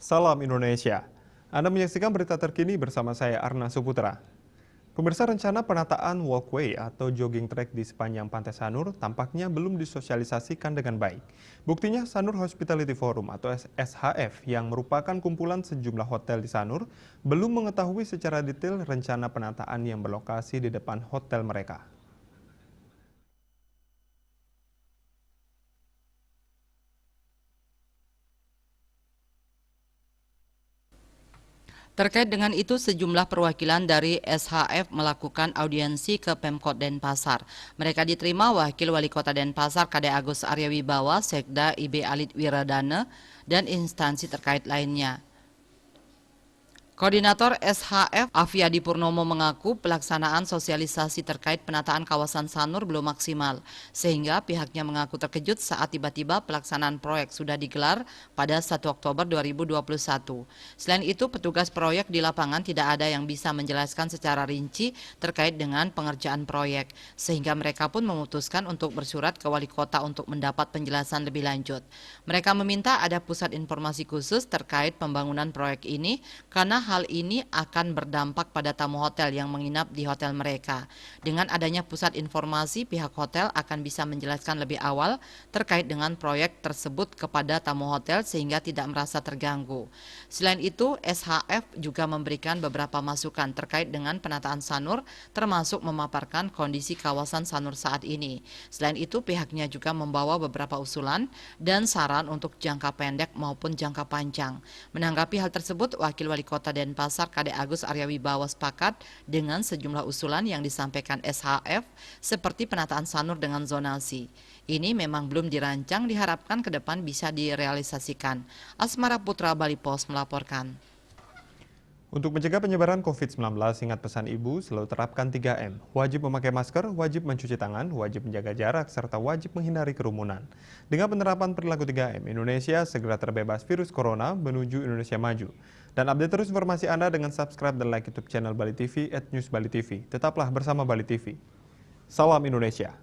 Salam Indonesia. Anda menyaksikan berita terkini bersama saya Arna Suputra. Pemirsa, rencana penataan walkway atau jogging track di sepanjang Pantai Sanur tampaknya belum disosialisasikan dengan baik. Buktinya Sanur Hospitality Forum atau SHF yang merupakan kumpulan sejumlah hotel di Sanur belum mengetahui secara detail rencana penataan yang berlokasi di depan hotel mereka. Terkait dengan itu, sejumlah perwakilan dari SHF melakukan audiensi ke Pemkot Denpasar. Mereka diterima Wakil Wali Kota Denpasar Kade Agus Arya Wibawa, Sekda IB Alit Wiradana, dan instansi terkait lainnya. Koordinator SHF Afiadi Purnomo mengaku pelaksanaan sosialisasi terkait penataan kawasan Sanur belum maksimal, sehingga pihaknya mengaku terkejut saat tiba-tiba pelaksanaan proyek sudah digelar pada 1 Oktober 2021. Selain itu, petugas proyek di lapangan tidak ada yang bisa menjelaskan secara rinci terkait dengan pengerjaan proyek, sehingga mereka pun memutuskan untuk bersurat ke Wali Kota untuk mendapat penjelasan lebih lanjut. Mereka meminta ada pusat informasi khusus terkait pembangunan proyek ini karena hal ini akan berdampak pada tamu hotel yang menginap di hotel mereka. Dengan adanya pusat informasi, pihak hotel akan bisa menjelaskan lebih awal terkait dengan proyek tersebut kepada tamu hotel sehingga tidak merasa terganggu. Selain itu, SHF juga memberikan beberapa masukan terkait dengan penataan Sanur, termasuk memaparkan kondisi kawasan Sanur saat ini. Selain itu, pihaknya juga membawa beberapa usulan dan saran untuk jangka pendek maupun jangka panjang. Menanggapi hal tersebut, Wakil Wali Kota Denpasar Kade Agus Arya Wibawa sepakat dengan sejumlah usulan yang disampaikan SHF seperti penataan Sanur dengan zonasi. Ini memang belum dirancang, diharapkan ke depan bisa direalisasikan. Asmara Putra Bali Pos melaporkan. Untuk mencegah penyebaran COVID-19, ingat pesan Ibu, selalu terapkan 3M. Wajib memakai masker, wajib mencuci tangan, wajib menjaga jarak, serta wajib menghindari kerumunan. Dengan penerapan perilaku 3M, Indonesia segera terbebas virus corona menuju Indonesia maju. Dan update terus informasi Anda dengan subscribe dan like YouTube channel Bali TV @newsbalitv. Tetaplah bersama Bali TV. Salam Indonesia.